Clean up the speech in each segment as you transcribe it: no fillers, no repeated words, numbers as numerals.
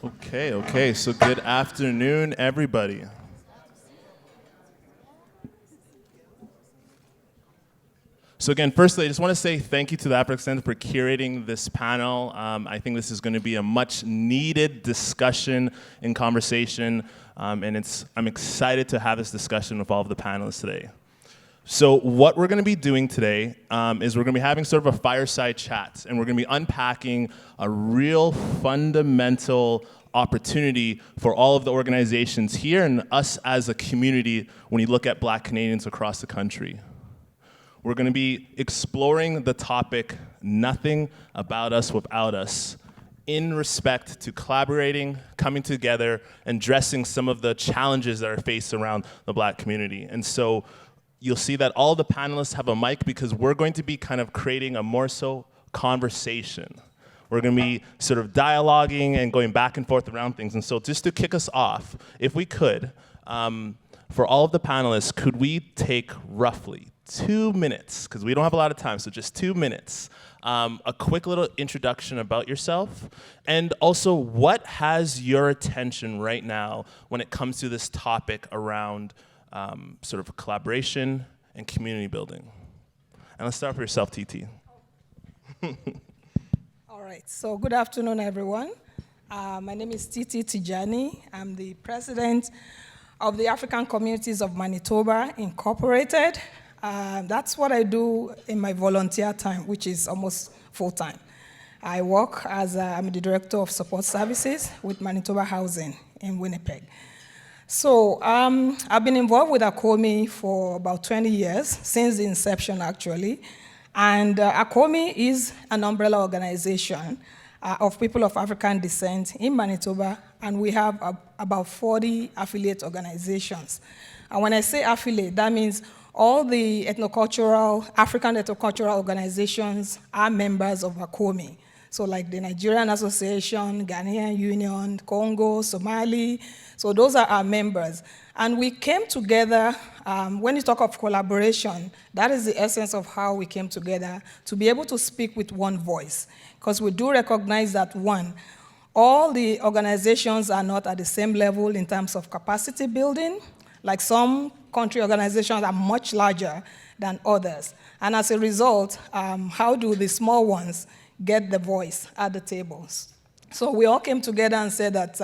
Okay, so good afternoon, everybody. So again, firstly, I just want to say thank you to the Africa Center for curating this panel. I think this is going to be a much needed discussion and conversation, and I'm excited to have this discussion with all of the panelists today. So what we're going to be doing today is we're going to be having sort of a fireside chat, and we're going to be unpacking a real fundamental opportunity for all of the organizations here and us as a community when you look at Black Canadians across the country. We're going to be exploring the topic, nothing about us without us, in respect to collaborating, coming together, and addressing some of the challenges that are faced around the Black community. And so you'll see that all the panelists have a mic because we're going to be kind of creating a more so conversation. We're going to be sort of dialoguing and going back and forth around things. And so just to kick us off, if we could, for all of the panelists, could we take roughly 2 minutes, because we don't have a lot of time, so just 2 minutes, a quick little introduction about yourself, and also what has your attention right now when it comes to this topic around sort of collaboration and community building. And let's start with yourself, TT. All right, so good afternoon, everyone. My name is TT Tijani. I'm the president of the African Communities of Manitoba, Incorporated. That's what I do in my volunteer time, which is almost full-time. I work I'm the director of support services with Manitoba Housing in Winnipeg. So I've been involved with ACOMI for about 20 years, since the inception, actually. And ACOMI is an umbrella organization of people of African descent in Manitoba, and we have about 40 affiliate organizations. And when I say affiliate, that means all the African ethnocultural organizations are members of ACOMI. So like the Nigerian Association, Ghanaian Union, Congo, Somali, so those are our members. And we came together, when you talk of collaboration, that is the essence of how we came together, to be able to speak with one voice. Because we do recognize that, one, all the organizations are not at the same level in terms of capacity building. Like some country organizations are much larger than others. And as a result, how do the small ones get the voice at the tables? So we all came together and said that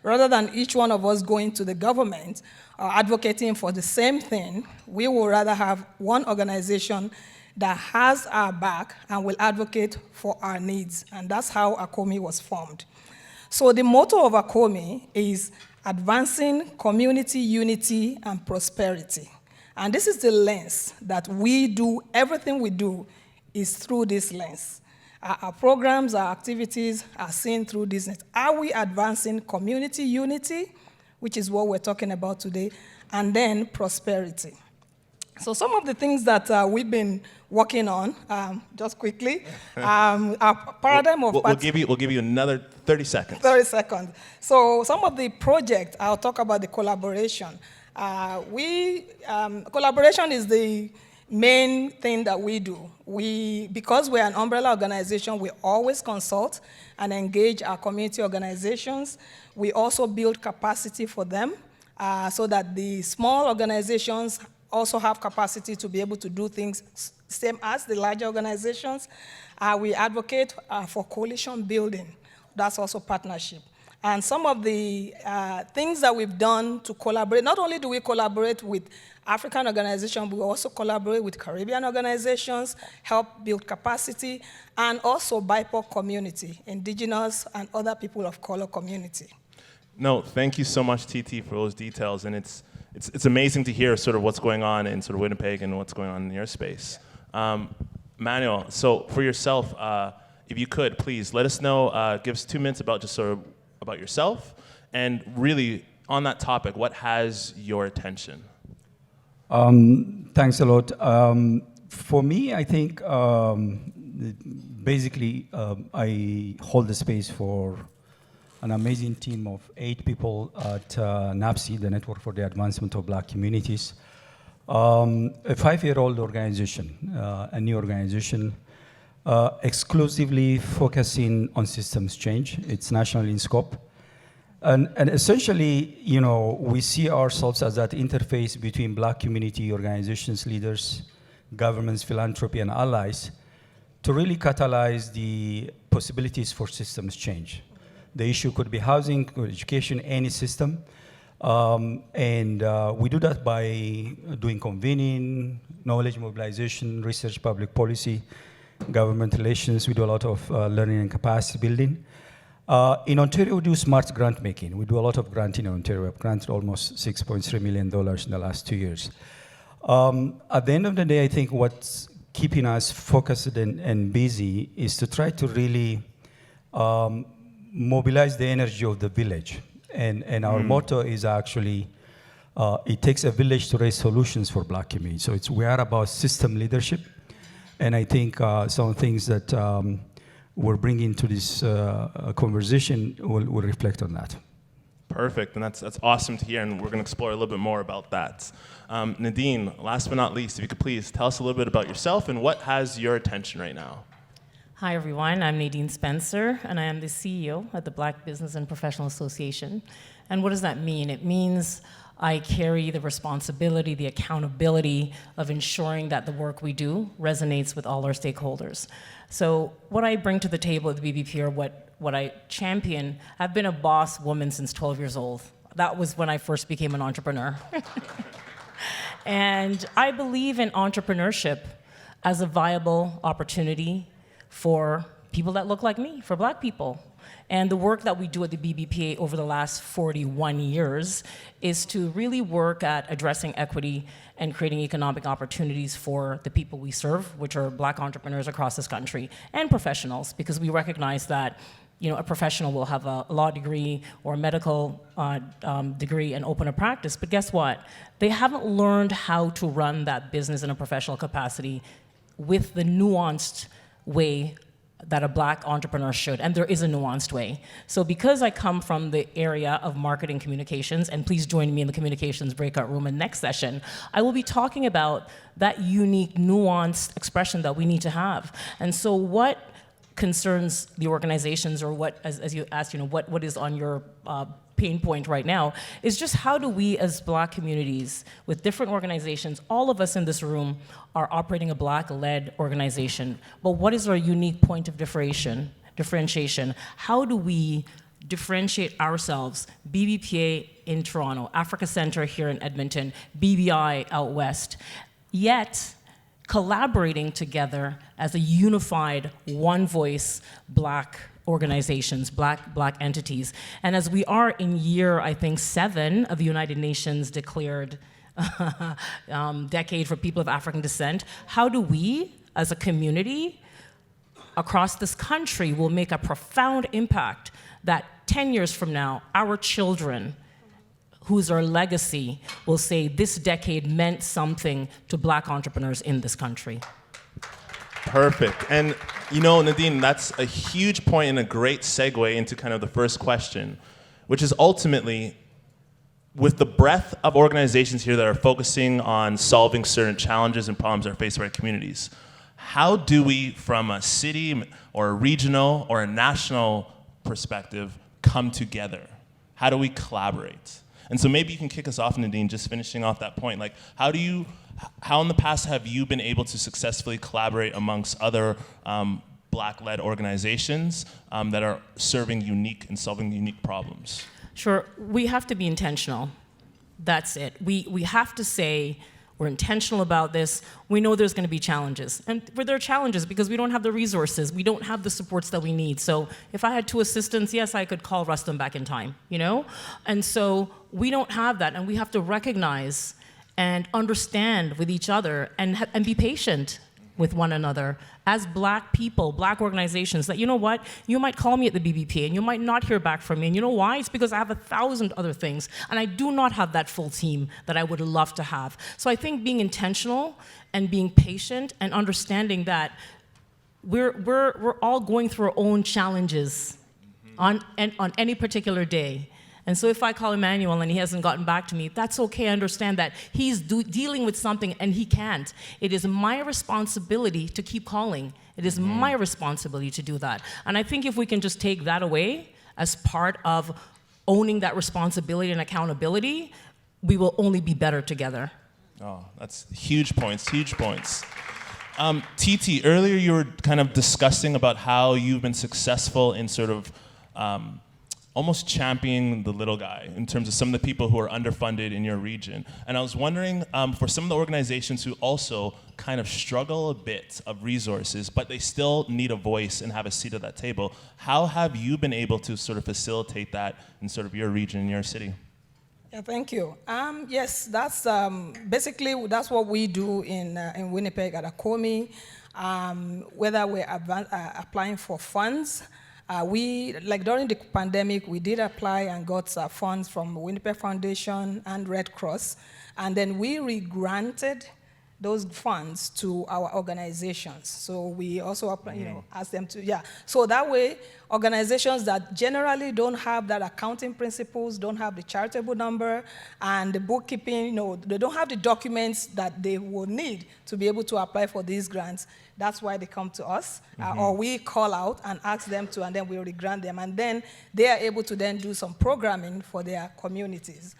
rather than each one of us going to the government advocating for the same thing, we would rather have one organization that has our back and will advocate for our needs. And that's how ACOMI was formed. So the motto of ACOMI is advancing community unity and prosperity. And this is the lens that we do, everything we do is through this lens. Our programs, our activities are seen through this lens. Are we advancing community unity, which is what we're talking about today, and then prosperity? So some of the things that we've been working on, just quickly, our paradigm of... We'll give you another 30 seconds. 30 seconds. So some of the projects, I'll talk about the collaboration. Collaboration is the main thing that we do. Because we're an umbrella organization, we always consult and engage our community organizations. We also build capacity for them so that the small organizations also have capacity to be able to do things same as the larger organizations. We advocate for coalition building. That's also partnership. And some of the things that we've done to collaborate, not only do we collaborate with African organizations, we also collaborate with Caribbean organizations, help build capacity, and also BIPOC community, indigenous and other people of color community. No, thank you so much, TT, for those details. And it's amazing to hear sort of what's going on in sort of Winnipeg and what's going on in your space. Manuel, so for yourself, if you could, please let us know, give us 2 minutes about just sort of about yourself, and really on that topic, what has your attention? Thanks a lot. For me, I think basically I hold the space for an amazing team of 8 people at NAPSI, the Network for the Advancement of Black Communities. A 5-year-old organization, a new organization, exclusively focusing on systems change. It's national in scope. And essentially, you know, we see ourselves as that interface between Black community organizations, leaders, governments, philanthropy, and allies to really catalyze the possibilities for systems change. The issue could be housing, education, any system. And we do that by doing convening, knowledge mobilization, research, public policy, government relations. We do a lot of learning and capacity building. In Ontario, we do smart grant making. We do a lot of granting in Ontario. We've granted almost $6.3 million in the last 2 years. At the end of the day, I think what's keeping us focused and busy is to try to really mobilize the energy of the village. And our motto is actually, it takes a village to raise solutions for Black communities. So we are about system leadership. And I think some things that we're bringing to this conversation will reflect on that. Perfect, and that's awesome to hear, and we're going to explore a little bit more about that. Nadine, last but not least, if you could please tell us a little bit about yourself and what has your attention right now. Hi, everyone. I'm Nadine Spencer, and I am the CEO at the Black Business and Professional Association. And what does that mean? It means I carry the responsibility, the accountability of ensuring that the work we do resonates with all our stakeholders. So what I bring to the table at the BBP, or what I champion, I've been a boss woman since 12 years old. That was when I first became an entrepreneur. And I believe in entrepreneurship as a viable opportunity for people that look like me, for Black people. And the work that we do at the BBPA over the last 41 years is to really work at addressing equity and creating economic opportunities for the people we serve, which are Black entrepreneurs across this country, and professionals, because we recognize that, you know, a professional will have a law degree or a medical degree and open a practice, but guess what? They haven't learned how to run that business in a professional capacity with the nuanced way that a Black entrepreneur should, and there is a nuanced way. So because I come from the area of marketing communications, and please join me in the communications breakout room in next session, I will be talking about that unique, nuanced expression that we need to have. And so what concerns the organizations, or what, as you asked, you know, what is on your pain point right now, is just how do we as Black communities with different organizations, all of us in this room are operating a Black-led organization, but what is our unique point of differentiation? How do we differentiate ourselves, BBPA in Toronto, Africa Centre here in Edmonton, BBI out west, yet collaborating together as a unified, one voice Black organizations, Black entities. And as we are in year, I think, 7 of the United Nations declared decade for people of African descent, how do we, as a community across this country, will make a profound impact that 10 years from now, our children, whose our legacy, will say this decade meant something to Black entrepreneurs in this country. Perfect. And you know, Nadine, that's a huge point and a great segue into kind of the first question, which is ultimately, with the breadth of organizations here that are focusing on solving certain challenges and problems that are faced by our communities, how do we, from a city or a regional or a national perspective, come together? How do we collaborate? And so maybe you can kick us off, Nadine, just finishing off that point. Like, how in the past have you been able to successfully collaborate amongst other Black-led organizations that are serving unique and solving unique problems? Sure, we have to be intentional. That's it. We have to say, we're intentional about this. We know there's going to be challenges. And there are challenges because we don't have the resources. We don't have the supports that we need. So if I had 2 assistants, yes, I could call Rustam back in time, you know? And so we don't have that. And we have to recognize and understand with each other and be patient with one another as Black people, Black organizations, that, you know what, you might call me at the BBP and you might not hear back from me. And you know why? It's because I have 1,000 other things and I do not have that full team that I would love to have. So I think being intentional and being patient and understanding that we're all going through our own challenges on any particular day. And so if I call Emmanuel and he hasn't gotten back to me, that's okay. I understand that he's dealing with something and he can't. It is my responsibility to keep calling. It is my responsibility to do that. And I think if we can just take that away as part of owning that responsibility and accountability, we will only be better together. Oh, that's huge points, huge points. Titi, earlier you were kind of discussing about how you've been successful in sort of almost championing the little guy in terms of some of the people who are underfunded in your region. And I was wondering, for some of the organizations who also kind of struggle a bit of resources, but they still need a voice and have a seat at that table, how have you been able to sort of facilitate that in sort of your region, in your city? Yeah, thank you. Yes, that's basically that's what we do in Winnipeg at ACOMI. Whether we're applying for funds, like during the pandemic, we did apply and got funds from Winnipeg Foundation and Red Cross, and then we re-granted those funds to our organizations. So we also apply, ask them to, So that way, organizations that generally don't have that accounting principles, don't have the charitable number, and the bookkeeping, they don't have the documents that they will need to be able to apply for these grants. That's why they come to us, or we call out and ask them to, and then we re-grant them, and then they are able to then do some programming for their communities.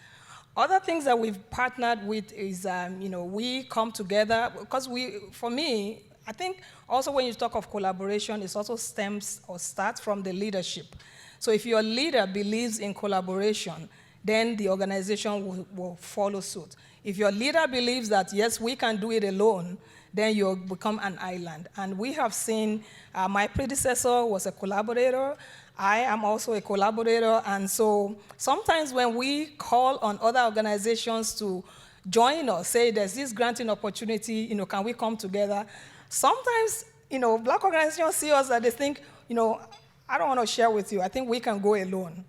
Other things that we've partnered with is, we come together, because for me, I think also when you talk of collaboration, it also stems or starts from the leadership. So if your leader believes in collaboration, then the organization will follow suit. If your leader believes that, yes, we can do it alone, then you'll become an island. And we have seen, my predecessor was a collaborator. I am also a collaborator, and so sometimes when we call on other organizations to join us, say there's this granting opportunity, can we come together? Sometimes, Black organizations see us that they think, I don't want to share with you, I think we can go alone,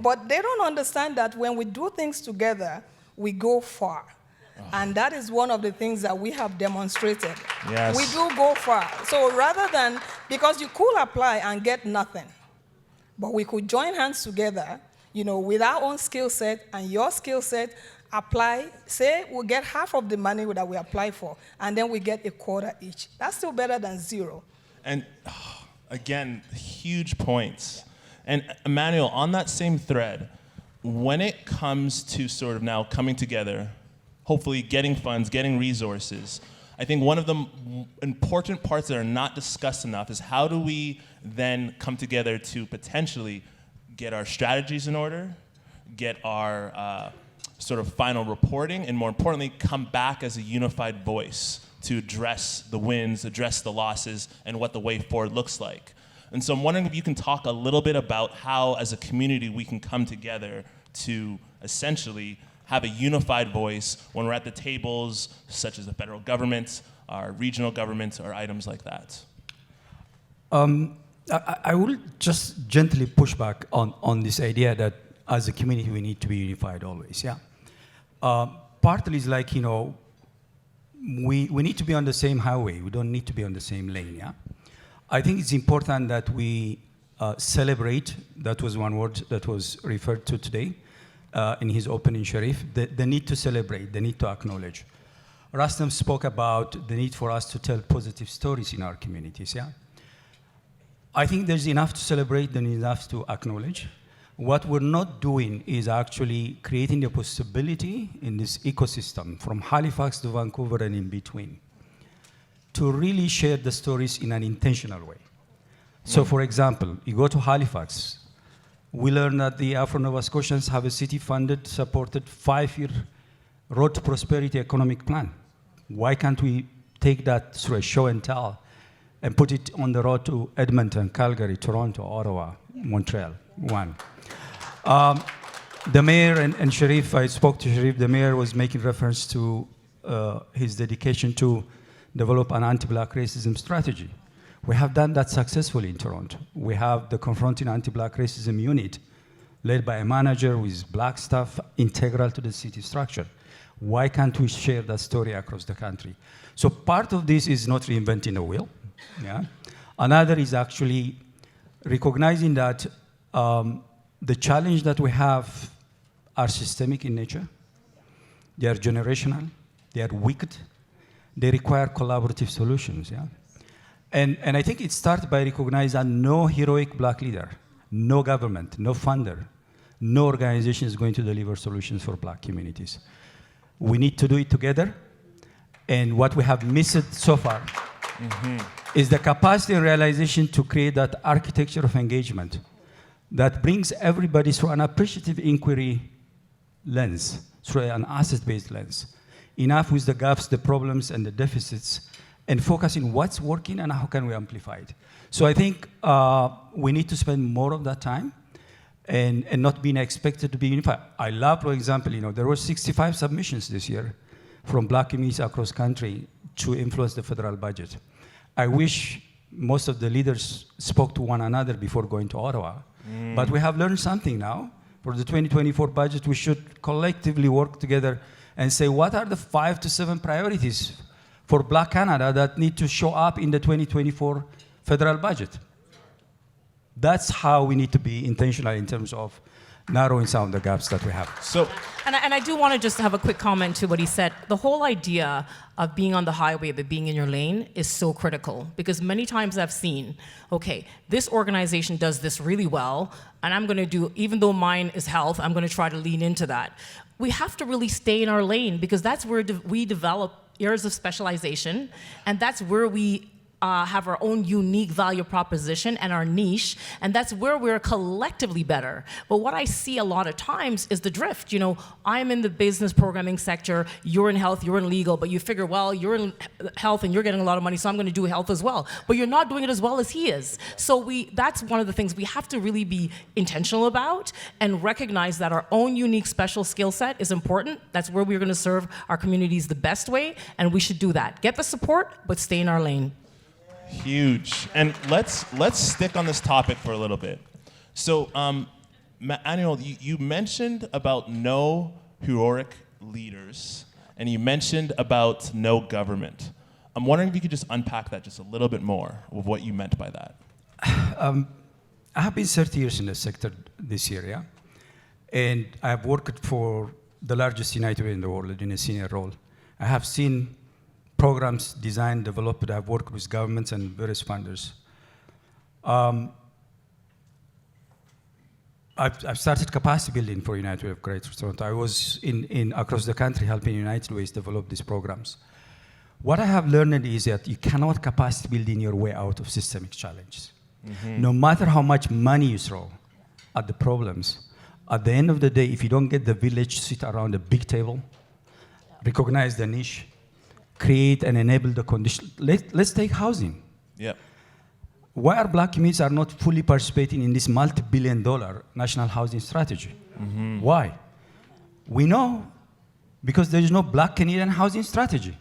but they don't understand that when we do things together, we go far. And that is one of the things that we have demonstrated. Yes. We do go far. So rather than, because you could apply and get nothing, but we could join hands together, with our own skill set and your skill set, apply, say we'll get half of the money that we apply for, and then we get a quarter each. That's still better than zero. And again, huge points. And Emmanuel, on that same thread, when it comes to sort of now coming together, hopefully getting funds, getting resources, I think one of the important parts that are not discussed enough is how do we then come together to potentially get our strategies in order, get our sort of final reporting, and more importantly, come back as a unified voice to address the wins, address the losses, and what the way forward looks like. And so I'm wondering if you can talk a little bit about how, as a community, we can come together to essentially have a unified voice when we're at the tables, such as the federal government, our regional government, or items like that. I will just gently push back on this idea that as a community we need to be unified always, partly it's like, we need to be on the same highway. We don't need to be on the same lane, I think it's important that we celebrate, that was one word that was referred to today, in his opening, Sharif, the need to celebrate, the need to acknowledge. Rastam spoke about the need for us to tell positive stories in our communities, I think there's enough to celebrate and enough to acknowledge. What we're not doing is actually creating the possibility in this ecosystem, from Halifax to Vancouver and in between, to really share the stories in an intentional way. So for example, you go to Halifax, we learned that the Afro-Nova Scotians have a city-funded, supported 5-year road to prosperity economic plan. Why can't we take that through a show and tell and put it on the road to Edmonton, Calgary, Toronto, Ottawa, Montreal? One. The mayor and Sharif, I spoke to Sharif, the mayor was making reference to his dedication to develop an anti-Black racism strategy. We have done that successfully in Toronto. We have the Confronting Anti-Black Racism Unit, led by a manager with Black staff, integral to the city structure. Why can't we share that story across the country? So part of this is not reinventing the wheel. Another is actually recognizing that the challenge that we have are systemic in nature. They are generational. They are wicked. They require collaborative solutions. And I think it starts by recognizing that no heroic Black leader, no government, no funder, no organization is going to deliver solutions for Black communities. We need to do it together. And what we have missed so far is the capacity and realization to create that architecture of engagement that brings everybody through an appreciative inquiry lens, through an asset-based lens. Enough with the gaps, the problems, and the deficits, and focusing what's working and how can we amplify it. So I think we need to spend more of that time and not being expected to be unified. I love, for example, there were 65 submissions this year from Black communities across country to influence the federal budget. I wish most of the leaders spoke to one another before going to Ottawa. But we have learned something now. For the 2024 budget, we should collectively work together and say, what are the 5 to 7 priorities for Black Canada that need to show up in the 2024 federal budget? That's how we need to be intentional in terms of narrowing some of the gaps that we have. So, and I do want to just have a quick comment to what he said. The whole idea of being on the highway, but being in your lane is so critical, because many times I've seen, okay, this organization does this really well, and I'm going to do, even though mine is health, I'm going to try to lean into that. We have to really stay in our lane, because that's where we develop areas of specialization, and that's where we have our own unique value proposition and our niche, and that's where we're collectively better. But what I see a lot of times is the drift. I'm in the business programming sector, you're in health, you're in legal, but you figure, well, you're in health and you're getting a lot of money, so I'm going to do health as well. But you're not doing it as well as he is. So that's one of the things we have to really be intentional about and recognize that our own unique special skill set is important. That's where we're going to serve our communities the best way, and we should do that. Get the support, but stay in our lane. Huge. And let's stick on this topic for a little bit. So, Manuel, you mentioned about no heroic leaders, and you mentioned about no government. I'm wondering if you could just unpack that just a little bit more of what you meant by that. I have been 30 years in the sector this year, yeah? And I have worked for the largest United Way in the world in a senior role. I have seen programs designed, developed. I've worked with governments and various funders. I've started capacity building for United Way of Greater Toronto. I was across the country helping United Ways develop these programs. What I have learned is that you cannot capacity build in your way out of systemic challenges. No matter how much money you throw at the problems, at the end of the day, if you don't get the village to sit around a big table, recognize the niche, create and enable the condition. Let's take housing. Yep. Why are Black communities are not fully participating in this multi-billion-dollar national housing strategy? Why? We know because there is no Black Canadian housing strategy.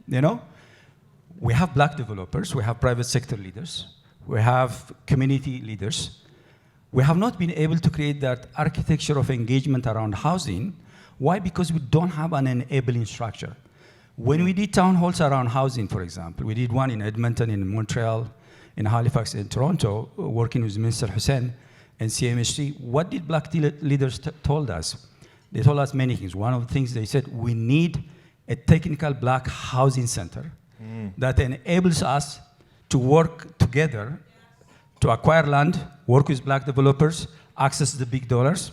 We have Black developers, we have private sector leaders, we have community leaders. We have not been able to create that architecture of engagement around housing. Why? Because we don't have an enabling structure. When we did town halls around housing, for example, we did one in Edmonton, in Montreal, in Halifax, in Toronto, working with Minister Hussein and CMHC. What did Black leaders told us? They told us many things. One of the things they said, we need a technical Black housing center that enables us to work together to acquire land, work with Black developers, access the big dollars.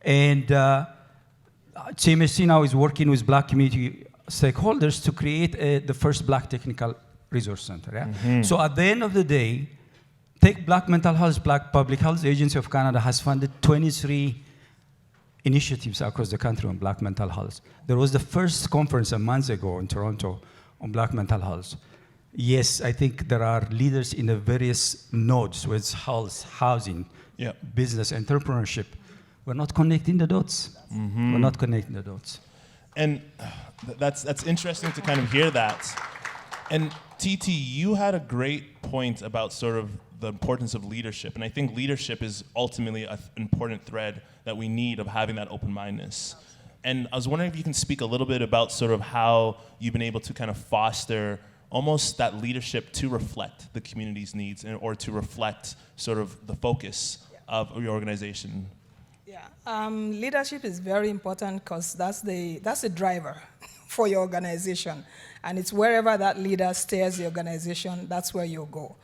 And CMHC now is working with Black community stakeholders to create the first Black technical resource center. Yeah? So at the end of the day, take Black mental health, Black public health Agency of Canada has funded 23 initiatives across the country on Black mental health. There was the first conference a month ago in Toronto on Black mental health. Yes, I think there are leaders in the various nodes with health, housing, business, entrepreneurship. We're not connecting the dots. We're not connecting the dots. And that's interesting to kind of hear that. And TT, you had a great point about sort of the importance of leadership. And I think leadership is ultimately an important thread that we need of having that open-mindedness. And I was wondering if you can speak a little bit about sort of how you've been able to kind of foster almost that leadership to reflect the community's needs or to reflect sort of the focus of your organization. Yeah, leadership is very important because that's the driver for your organization. And it's wherever that leader steers the organization, that's where you'll go.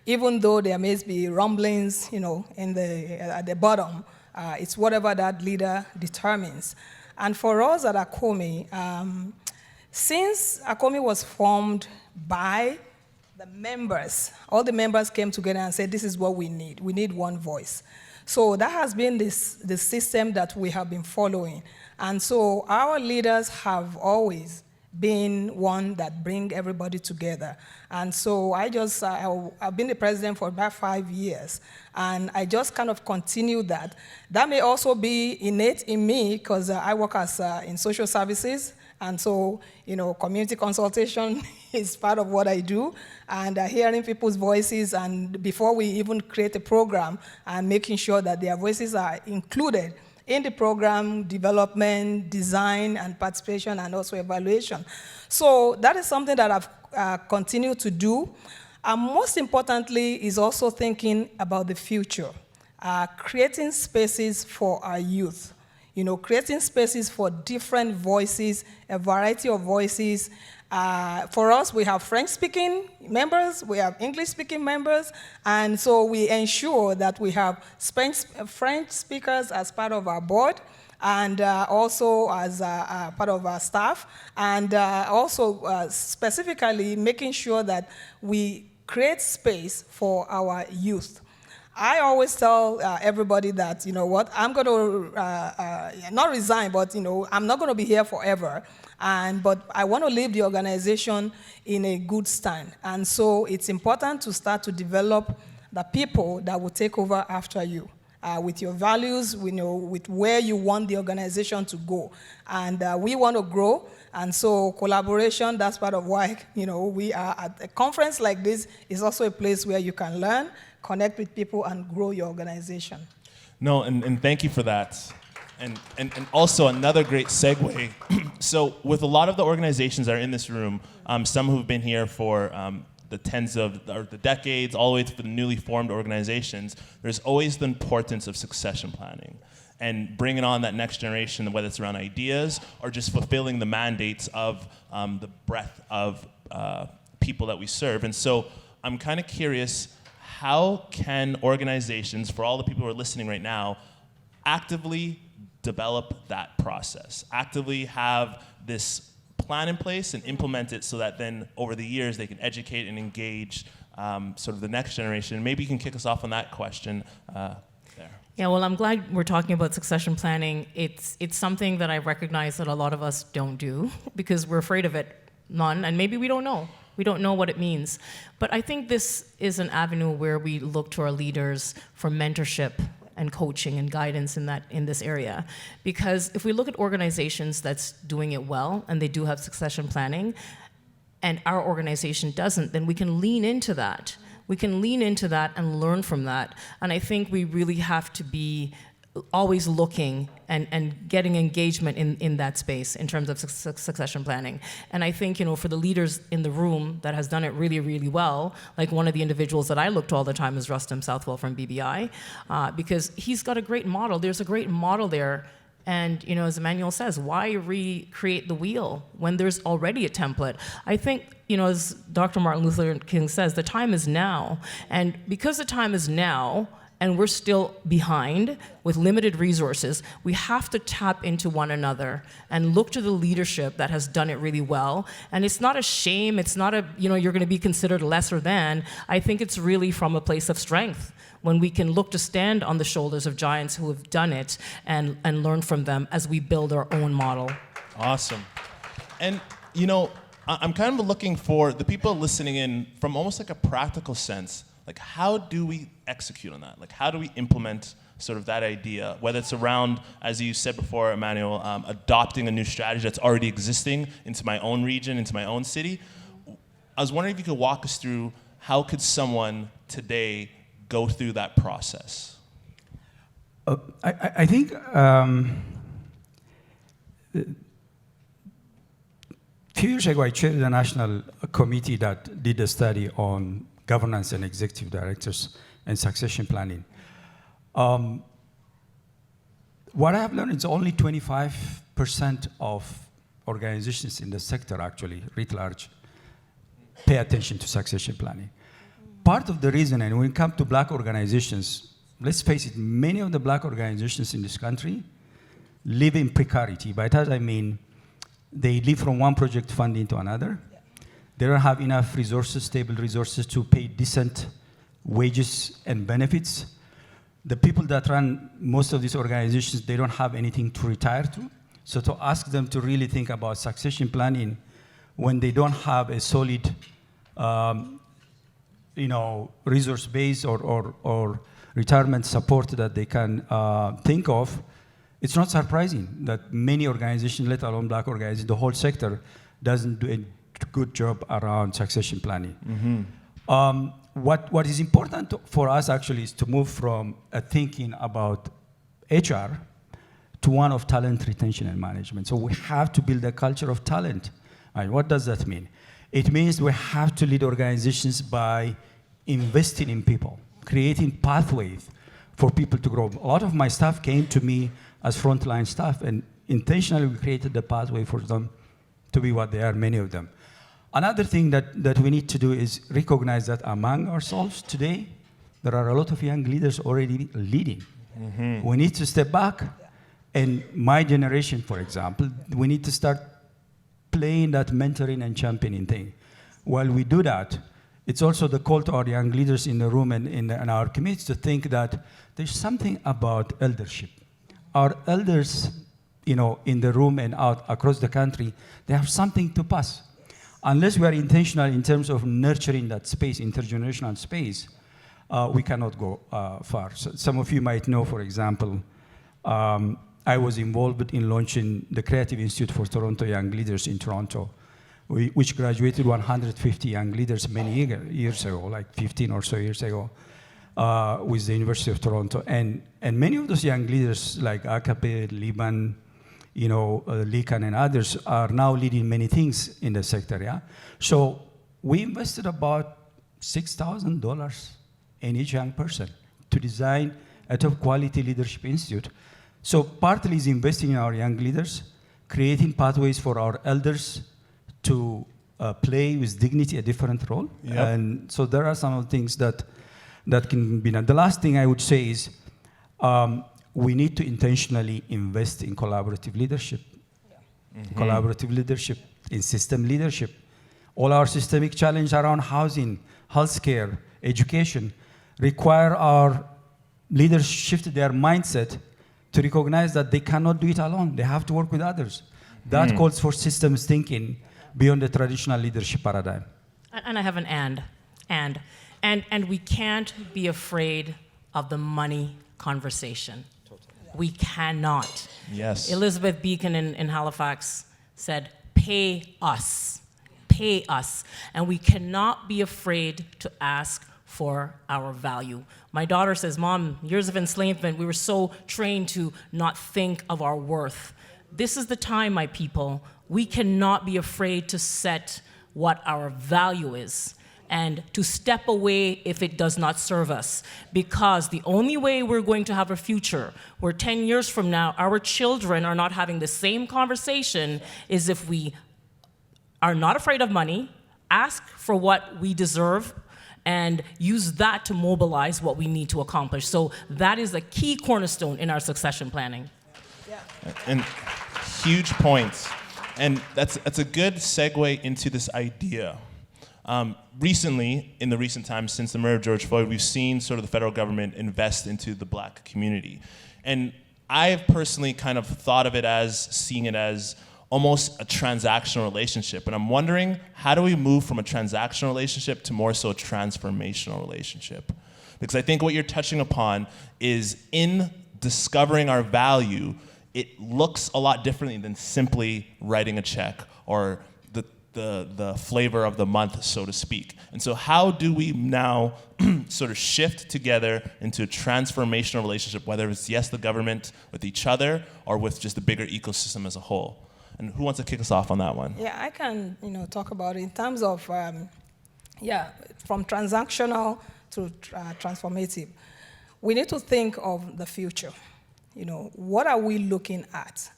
even though there may be rumblings, at the bottom, it's whatever that leader determines. And for us at ACOMI, since ACOMI was formed by the members, all the members came together and said, this is what we need. We need one voice. So that has been the system that we have been following. And so our leaders have always been one that bring everybody together. And so I've been the president for about 5 years, and I just kind of continue that. That may also be innate in me, because I work in social services, and so, community consultation is part of what I do, and hearing people's voices, and before we even create a program, and making sure that their voices are included in the program development, design, and participation, and also evaluation. So that is something that I've continued to do. And most importantly is also thinking about the future, creating spaces for our youth. Creating spaces for different voices, a variety of voices. For us, we have French-speaking members, we have English-speaking members, and so we ensure that we have French speakers as part of our board, and also as part of our staff, and also specifically making sure that we create space for our youth. I always tell everybody that, I'm going to not resign, but, I'm not going to be here forever. But I want to leave the organization in a good stand. And so it's important to start to develop the people that will take over after you. With your values, with where you want the organization to go. And we want to grow, and so collaboration, that's part of why, we are at a conference like this is also a place where you can learn, connect with people, and grow your organization. No, and thank you for that. And also another great segue. So with a lot of the organizations that are in this room, some who've been here for the decades, all the way to the newly formed organizations, there's always the importance of succession planning and bringing on that next generation, whether it's around ideas or just fulfilling the mandates of the breadth of people that we serve. And so I'm kind of curious, how can organizations, for all the people who are listening right now, actively develop that process, actively have this plan in place and implement it so that then over the years they can educate and engage sort of the next generation? Maybe you can kick us off on that question there. Yeah, well, I'm glad we're talking about succession planning. It's something that I recognize that a lot of us don't do because we're afraid of it, and maybe we don't know. We don't know what it means. But I think this is an avenue where we look to our leaders for mentorship and coaching and guidance in this area. Because if we look at organizations that's doing it well and they do have succession planning, and our organization doesn't, then we can lean into that. We can lean into that and learn from that. And I think we really have to be always looking and getting engagement in that space in terms of succession planning. And I think, for the leaders in the room that has done it really, really well, like one of the individuals that I look to all the time is Rustam Southwell from BBI, because he's got a great model. There's a great model there. And, as Emmanuel says, why recreate the wheel when there's already a template? I think, as Dr. Martin Luther King says, the time is now. And because the time is now, and we're still behind with limited resources, we have to tap into one another and look to the leadership that has done it really well. And it's not a shame, it's not you're gonna be considered lesser than. I think it's really from a place of strength, when we can look to stand on the shoulders of giants who have done it and learn from them as we build our own model. Awesome. And, I'm kind of looking for the people listening in from almost like a practical sense. Like, how do we execute on that? Like, how do we implement sort of that idea, whether it's around, as you said before, Emmanuel, adopting a new strategy that's already existing into my own region, into my own city? I was wondering if you could walk us through how could someone today go through that process? I think a few years ago, I chaired a national committee that did a study on governance and executive directors and succession planning. What I have learned is only 25% of organizations in the sector, actually, writ large, pay attention to succession planning. part of the reason, and when it comes to black organizations, let's face it, many of the black organizations in this country live in precarity. By that I mean they live from one project funding to another. Yeah. They don't have enough resources, stable resources to pay decent wages and benefits. The people that run most of these organizations, they don't have anything to retire to. So to ask them to really think about succession planning when they don't have a solid resource base or retirement support that they can think of, it's not surprising that many organizations, let alone black organizations, the whole sector doesn't do a good job around succession planning. Mm-hmm. What is important for us actually is to move from a thinking about HR to one of talent retention and management. So we have to build a culture of talent. And what does that mean? It means we have to lead organizations by investing in people, creating pathways for people to grow. A lot of my staff came to me as frontline staff, and intentionally we created the pathway for them to be what they are, many of them. Another thing that we need to do is recognize that among ourselves today, there are a lot of young leaders already leading. Mm-hmm. We need to step back, and my generation, for example, we need to start playing that mentoring and championing thing. While we do that, it's also the call to our young leaders in the room and in our communities to think that there's something about eldership. Our elders, in the room and out across the country, they have something to pass. Unless we are intentional in terms of nurturing that space, intergenerational space, we cannot go far. So some of you might know, for example, I was involved in launching the Creative Institute for Toronto Young Leaders in Toronto, which graduated 150 young leaders many years ago, like 15 or so years ago, with the University of Toronto. And many of those young leaders, like Akape, Liban, Likan and others, are now leading many things in the sector, yeah? So we invested about $6,000 in each young person to design a top quality leadership institute. So partly is investing in our young leaders, creating pathways for our elders to play with dignity a different role. Yep. And so there are some of the things that can be done. The last thing I would say is we need to intentionally invest in collaborative leadership. Yeah. Mm-hmm. Collaborative leadership, in system leadership. All our systemic challenges around housing, healthcare, education require our leaders shift their mindset to recognize that they cannot do it alone. They have to work with others. That calls for systems thinking beyond the traditional leadership paradigm. And I have an and we can't be afraid of the money conversation. Totally. We cannot. Yes. Elizabeth Beacon in Halifax said, pay us. Pay us. And we cannot be afraid to ask for our value. My daughter says, Mom, years of enslavement, we were so trained to not think of our worth. This is the time, my people. We cannot be afraid to set what our value is and to step away if it does not serve us. Because the only way we're going to have a future where 10 years from now, our children are not having the same conversation is if we are not afraid of money, ask for what we deserve, and use that to mobilize what we need to accomplish. So that is a key cornerstone in our succession planning. Yeah. And huge points. And that's a good segue into this idea. Recently, in the recent times since the murder of George Floyd, we've seen sort of the federal government invest into the black community. And I've personally kind of thought of it as, seeing it as almost a transactional relationship. And I'm wondering, how do we move from a transactional relationship to more so a transformational relationship? Because I think what you're touching upon is in discovering our value, it looks a lot differently than simply writing a check or the flavor of the month, so to speak. And so how do we now sort of shift together into a transformational relationship, whether it's, yes, the government with each other or with just the bigger ecosystem as a whole? And who wants to kick us off on that one? Yeah, I can, talk about it in terms of, from transactional to transformative. We need to think of the future. What are we looking at?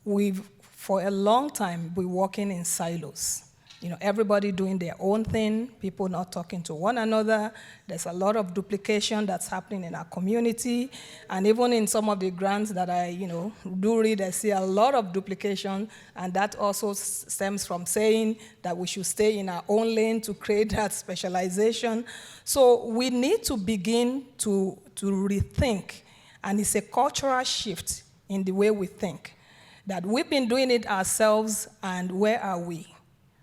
We've, for a long time, been working in silos. everybody doing their own thing, people not talking to one another. There's a lot of duplication that's happening in our community. And even in some of the grants that I, do read, I see a lot of duplication. And that also stems from saying that we should stay in our own lane to create that specialization. So we need to begin to rethink. And it's a cultural shift in the way we think. That we've been doing it ourselves, and where are we?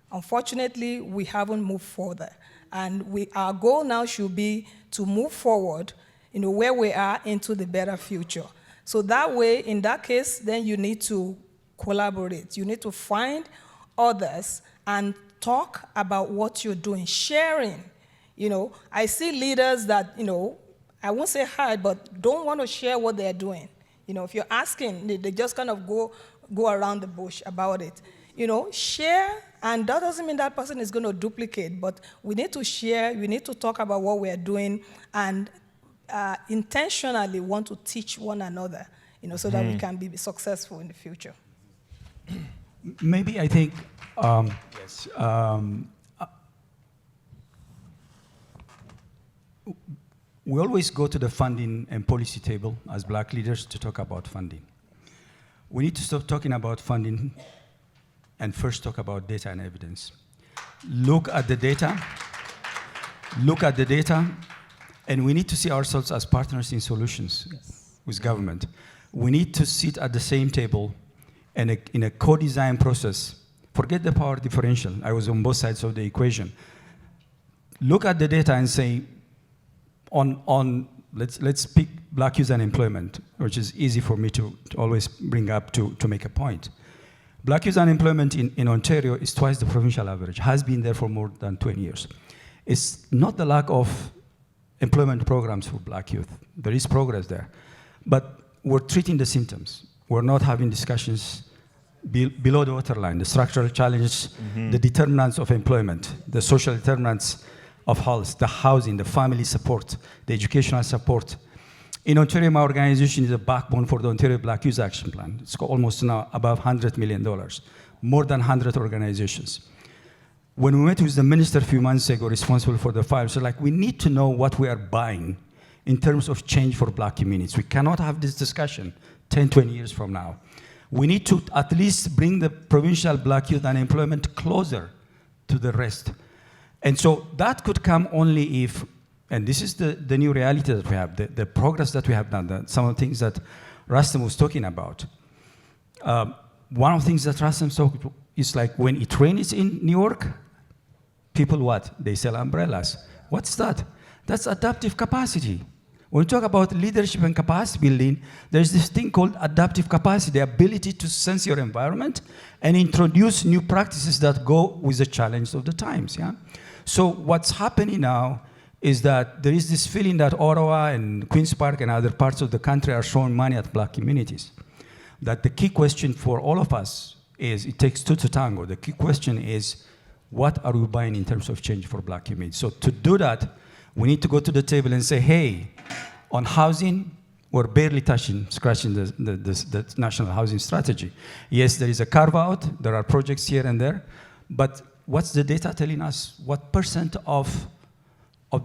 Unfortunately, we haven't moved further. And our goal now should be to move forward, where we are into the better future. So that way, in that case, then you need to collaborate. You need to find others and talk about what you're doing, sharing. I see leaders that, I won't say hide, but don't want to share what they're doing. If you're asking, they just kind of go around the bush about it. Share, and that doesn't mean that person is going to duplicate, but we need to share, we need to talk about what we're doing, and intentionally want to teach one another, so that we can be successful in the future. Maybe I think, yes, we always go to the funding and policy table as Black leaders to talk about funding. We need to stop talking about funding and first talk about data and evidence. Look at the data, and we need to see ourselves as partners in solutions with government. We need to sit at the same table and in a co-design process. Forget the power differential. I was on both sides of the equation. Look at the data and say, let's pick Black youth unemployment, which is easy for me to always bring up to make a point. Black youth unemployment in Ontario is twice the provincial average, has been there for more than 20 years. It's not the lack of employment programs for Black youth. There is progress there. But we're treating the symptoms. We're not having discussions below the waterline, the structural challenges, the determinants of employment, the social determinants of health, the housing, the family support, the educational support. In Ontario, my organization is a backbone for the Ontario Black Youth Action Plan. It's almost now above $100 million, more than 100 organizations. When we met with the minister a few months ago responsible for the file, so we need to know what we are buying in terms of change for Black communities. We cannot have this discussion 10, 20 years from now. We need to at least bring the provincial Black youth unemployment closer to the rest. And so that could come only if, and this is the new reality that we have, the progress that we have done, some of the things that Rustam was talking about. One of the things that Rustam talked about is when it rains in New York, people what? They sell umbrellas. What's that? That's adaptive capacity. When we talk about leadership and capacity building, there's this thing called adaptive capacity, the ability to sense your environment and introduce new practices that go with the challenge of the times. Yeah? So what's happening now is that there is this feeling that Ottawa and Queen's Park and other parts of the country are throwing money at Black communities. That the key question for all of us is, it takes two to tango. The key question is, what are we buying in terms of change for Black communities? So to do that, we need to go to the table and say, hey, on housing, we're barely scratching the national housing strategy. Yes, there is a carve-out, there are projects here and there, but what's the data telling us? What % of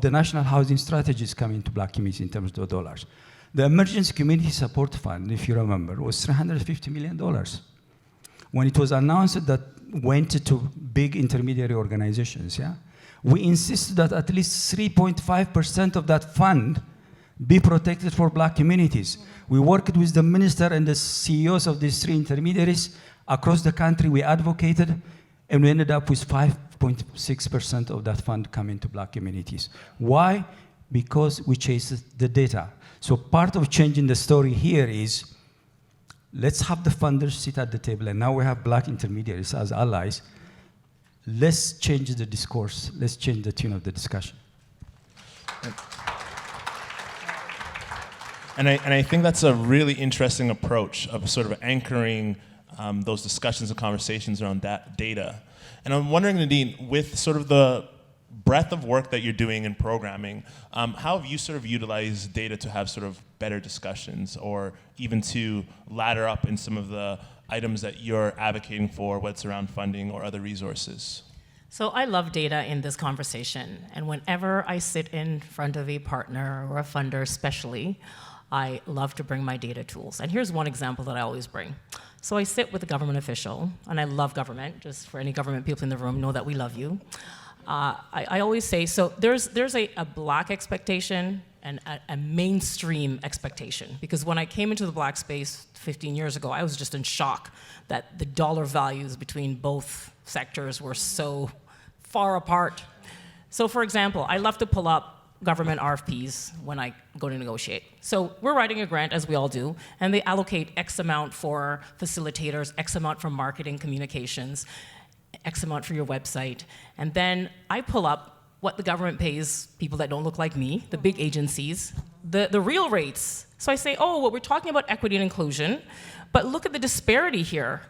the national housing strategy is coming to Black communities in terms of dollars? The Emergency Community Support Fund, if you remember, was $350 million. When it was announced that went to big intermediary organizations, yeah? We insisted that at least 3.5% of that fund be protected for Black communities. We worked with the minister and the CEOs of these three intermediaries across the country. We advocated, and we ended up with 5.6% of that fund coming to Black communities. Why? Because we chased the data. So part of changing the story here is, let's have the funders sit at the table, and now we have Black intermediaries as allies. Let's change the discourse. Let's change the tune of the discussion. And I think that's a really interesting approach of sort of anchoring those discussions and conversations around that data. And I'm wondering, Nadine, with sort of the breadth of work that you're doing in programming, how have you sort of utilized data to have sort of better discussions, or even to ladder up in some of the items that you're advocating for, whether it's around funding or other resources? So I love data in this conversation, and whenever I sit in front of a partner or a funder especially, I love to bring my data tools. And here's one example that I always bring. So I sit with a government official, and I love government, just for any government people in the room, know that we love you. I always say, so there's a black expectation and a mainstream expectation. Because when I came into the black space 15 years ago, I was just in shock that the dollar values between both sectors were so far apart. So for example, I love to pull up government RFPs when I go to negotiate. So we're writing a grant, as we all do, and they allocate X amount for facilitators, X amount for marketing communications, X amount for your website. And then I pull up what the government pays people that don't look like me, the big agencies, the real rates. So I say, oh, well, we're talking about equity and inclusion, but look at the disparity here.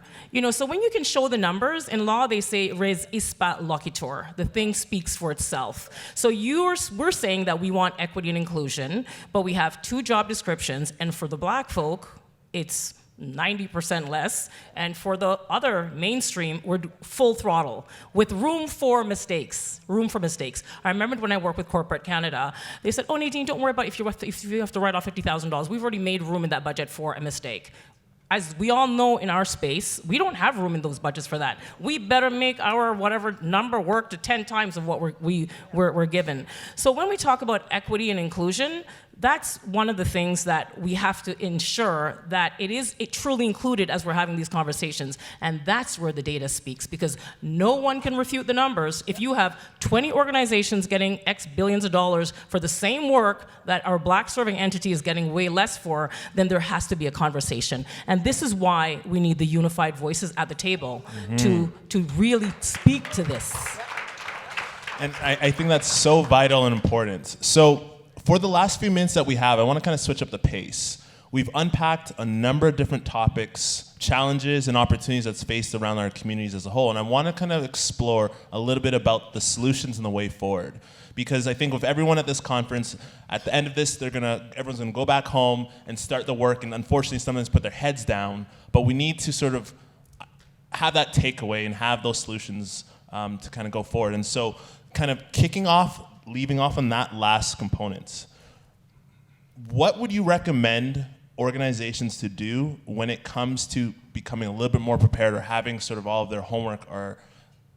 So when you can show the numbers, in law they say res ispa loquitur, the thing speaks for itself. So we're saying that we want equity and inclusion, but we have 2 job descriptions, and for the black folk, it's 90% less, and for the other mainstream, we're full throttle, with room for mistakes. I remember when I worked with Corporate Canada, they said, oh, Nadine, don't worry about if you have to write off $50,000. We've already made room in that budget for a mistake. As we all know in our space, we don't have room in those budgets for that. We better make our whatever number work to 10 times of what we're given. So when we talk about equity and inclusion, that's one of the things that we have to ensure that it truly included as we're having these conversations. And that's where the data speaks, because no one can refute the numbers. If you have 20 organizations getting X billions of dollars for the same work that our black serving entity is getting way less for, then there has to be a conversation. And this is why we need the unified voices at the table to really speak to this. And I think that's so vital and important. So for the last few minutes that we have, I want to kind of switch up the pace. We've unpacked a number of different topics, challenges and opportunities that's faced around our communities as a whole. And I want to kind of explore a little bit about the solutions and the way forward. Because I think with everyone at this conference, at the end of this, everyone's gonna go back home and start the work, and unfortunately sometimes put their heads down, but we need to sort of have that takeaway and have those solutions to kind of go forward. And so kind of leaving off on that last component, what would you recommend organizations to do when it comes to becoming a little bit more prepared, or having sort of all of their homework or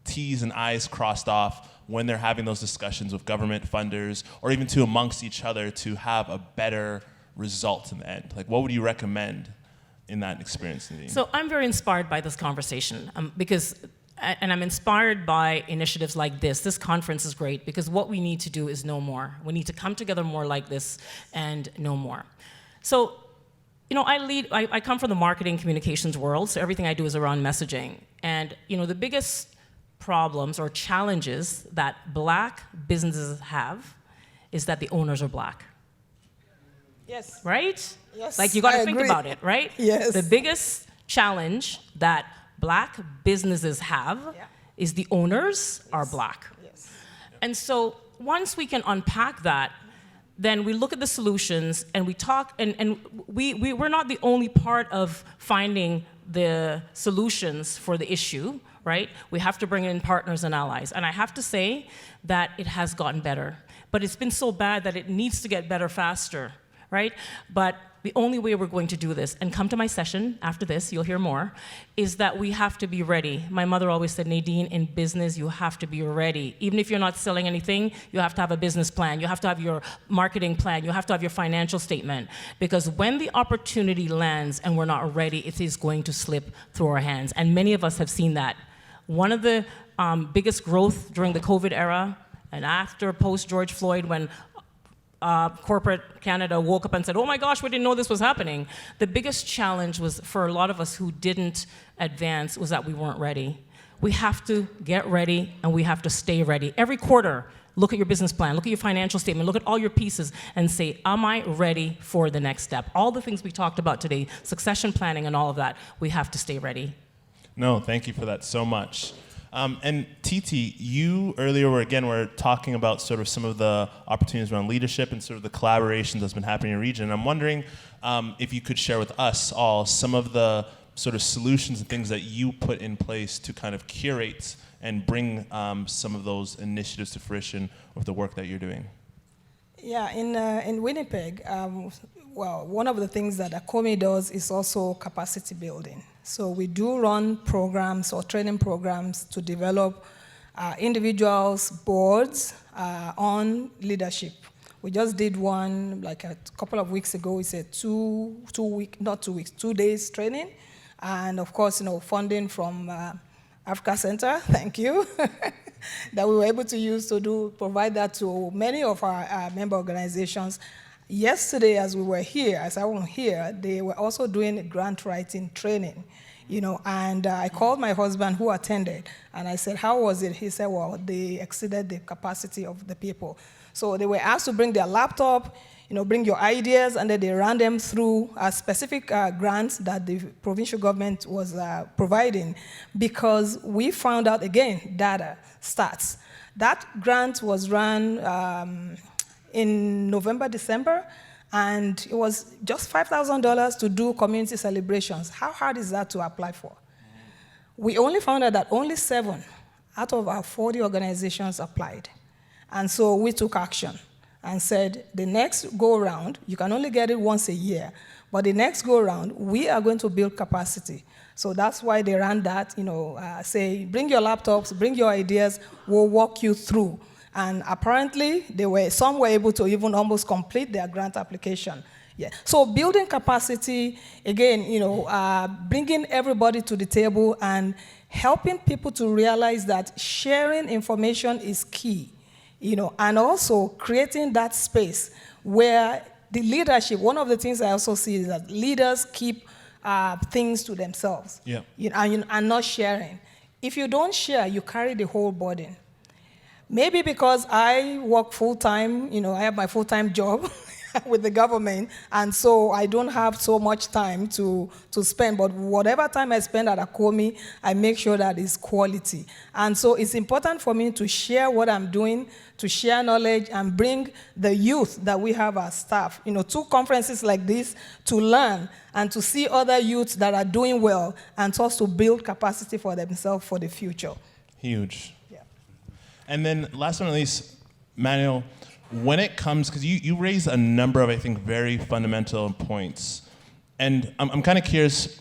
T's and I's crossed off when they're having those discussions with government funders, or even to amongst each other, to have a better result in the end? Like, what would you recommend in that experience, Nadine? So I'm very inspired by this conversation and I'm inspired by initiatives like this. This conference is great because what we need to do is know more. We need to come together more like this and know more. So, I come from the marketing communications world, so everything I do is around messaging. And, the biggest problems or challenges that black businesses have is that the owners are black. Yes. Right? Yes. Like, you got to think agree. about it, right? Yes. The biggest challenge that black businesses have is the owners are black. Yes. And so once we can unpack that, then we look at the solutions and we talk, and we're not the only part of finding the solutions for the issue, right? We have to bring in partners and allies. And I have to say that it has gotten better, but it's been so bad that it needs to get better faster, right? But the only way we're going to do this, and come to my session after this, you'll hear more, is that we have to be ready. My mother always said, Nadine, in business, you have to be ready. Even if you're not selling anything, you have to have a business plan. You have to have your marketing plan. You have to have your financial statement. Because when the opportunity lands and we're not ready, it is going to slip through our hands. And many of us have seen that. One of the biggest growth during the COVID era, and after post-George Floyd, when corporate Canada woke up and said, oh my gosh, we didn't know this was happening. The biggest challenge was, for a lot of us who didn't advance, was that we weren't ready. We have to get ready, and we have to stay ready. Every quarter, look at your business plan, look at your financial statement, look at all your pieces, and say, am I ready for the next step? All the things we talked about today, succession planning and all of that, we have to stay ready. No, thank you for that so much. And Titi, you earlier were talking about sort of some of the opportunities around leadership and sort of the collaborations that's been happening in the region. I'm wondering if you could share with us all some of the sort of solutions and things that you put in place to kind of curate and bring some of those initiatives to fruition with the work that you're doing? Yeah, in Winnipeg, well, one of the things that ACOMI does is also capacity building. So we do run programs or training programs to develop individuals, boards on leadership. We just did one like a couple of weeks ago. It's a 2 days training. And of course, funding from Africa Center, thank you, that we were able to use to provide that to many of our member organizations. Yesterday, as we were here, as I was here, they were also doing a grant writing training, and I called my husband who attended, and I said, how was it? He said, well, they exceeded the capacity of the people. So they were asked to bring their laptop, bring your ideas, and then they ran them through specific grants that the provincial government was providing, because we found out, again, data, stats. That grant was run in November, December, and it was just $5,000 to do community celebrations. How hard is that to apply for? We only found out that only 7 out of our 40 organizations applied. And so we took action and said, the next go-around, you can only get it once a year, but the next go-around, we are going to build capacity. So that's why they ran that, say, bring your laptops, bring your ideas, we'll walk you through. And apparently, some were able to even almost complete their grant application. Yeah. So building capacity, again, bringing everybody to the table and helping people to realize that sharing information is key, and also creating that space where the leadership, one of the things I also see is that leaders keep things to themselves, and not sharing. If you don't share, you carry the whole burden. Maybe because I work full-time, I have my full-time job with the government, and so I don't have so much time to spend, but whatever time I spend at ACOMI, I make sure that it's quality. And so it's important for me to share what I'm doing, to share knowledge, and bring the youth that we have as staff, to conferences like this to learn and to see other youths that are doing well and also build capacity for themselves for the future. Huge. And then last but not least, Manuel, when it comes, because you raise a number of, I think, very fundamental points. And I'm kind of curious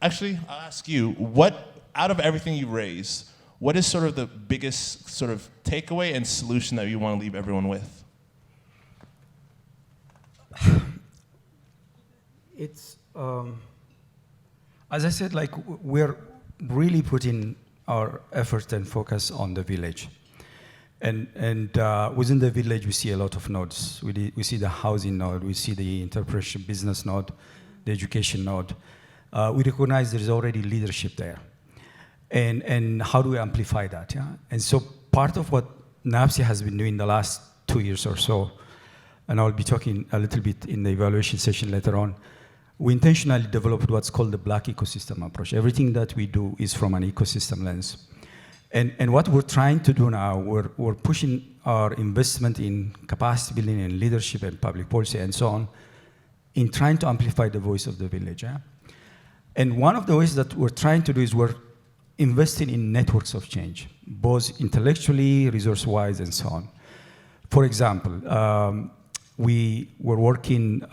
actually, I'll ask you, what, out of everything you raise, what is sort of the biggest sort of takeaway and solution that you want to leave everyone with? It's, as I said, we're really putting our efforts and focus on the village. And within the village, we see a lot of nodes. We see the housing node, we see the entrepreneurship business node, the education node. We recognize there's already leadership there. And how do we amplify that? Yeah? And so part of what NAPSI has been doing the last 2 years or so, and I'll be talking a little bit in the evaluation session later on, we intentionally developed what's called the Black ecosystem approach. Everything that we do is from an ecosystem lens. And what we're trying to do now, we're pushing our investment in capacity building and leadership and public policy and so on in trying to amplify the voice of the village. Yeah? And one of the ways that we're trying to do is we're investing in networks of change, both intellectually, resource-wise, and so on. For example, we've been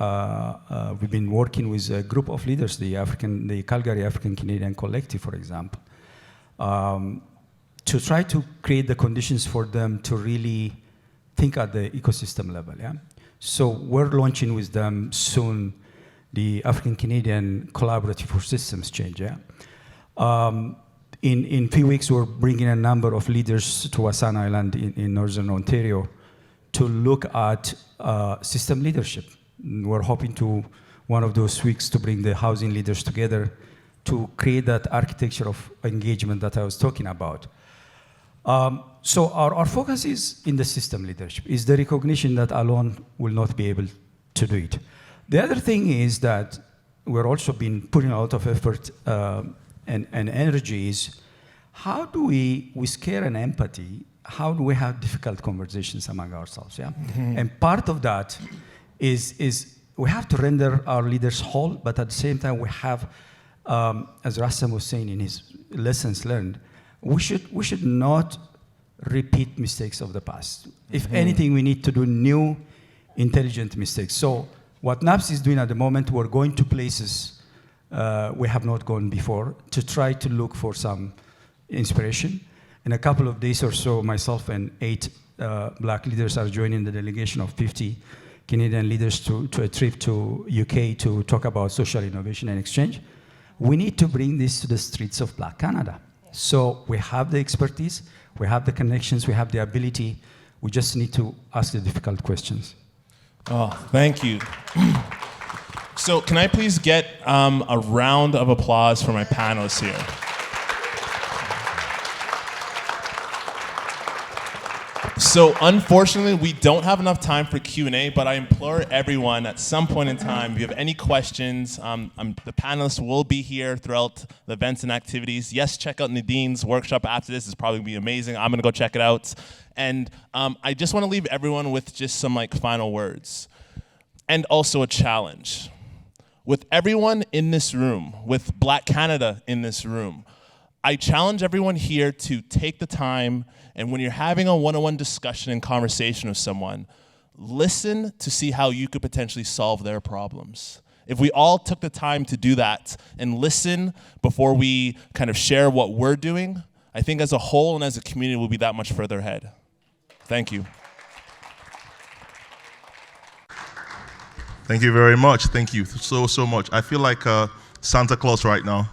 working with a group of leaders, the Calgary African Canadian Collective, for example, to try to create the conditions for them to really think at the ecosystem level. Yeah? So we're launching with them soon the African Canadian Collaborative for Systems Change. Yeah? In few weeks, we're bringing a number of leaders to Wasana Island in Northern Ontario to look at system leadership. We're hoping to, one of those weeks, to bring the housing leaders together to create that architecture of engagement that I was talking about. So our focus is in the system leadership, is the recognition that alone will not be able to do it. The other thing is that we're also been putting a lot of effort and energy is how do we, with care and empathy, how do we have difficult conversations among ourselves, yeah? Mm-hmm. And part of that is we have to render our leaders whole, but at the same time we have as Rassam was saying in his lessons learned, we should not repeat mistakes of the past. If anything, we need to do new, intelligent mistakes. So what NAPS is doing at the moment, we're going to places we have not gone before to try to look for some inspiration. In a couple of days or so, myself and 8 black leaders are joining the delegation of 50 Canadian leaders to a trip to UK to talk about social innovation and exchange. We need to bring this to the streets of Black Canada. So we have the expertise, we have the connections, we have the ability. We just need to ask the difficult questions. Oh, thank you. So can I please get a round of applause for my panelists here? So unfortunately, we don't have enough time for Q&A, but I implore everyone at some point in time, if you have any questions, the panelists will be here throughout the events and activities. Yes, check out Nadine's workshop after this. It's probably going to be amazing. I'm going to go check it out. And I just want to leave everyone with just some final words. And also a challenge. With everyone in this room, with Black Canada in this room, I challenge everyone here to take the time, and when you're having a one-on-one discussion and conversation with someone, listen to see how you could potentially solve their problems. If we all took the time to do that and listen before we kind of share what we're doing, I think as a whole and as a community we'll be that much further ahead. Thank you. Thank you very much. Thank you so much. I feel like Santa Claus right now.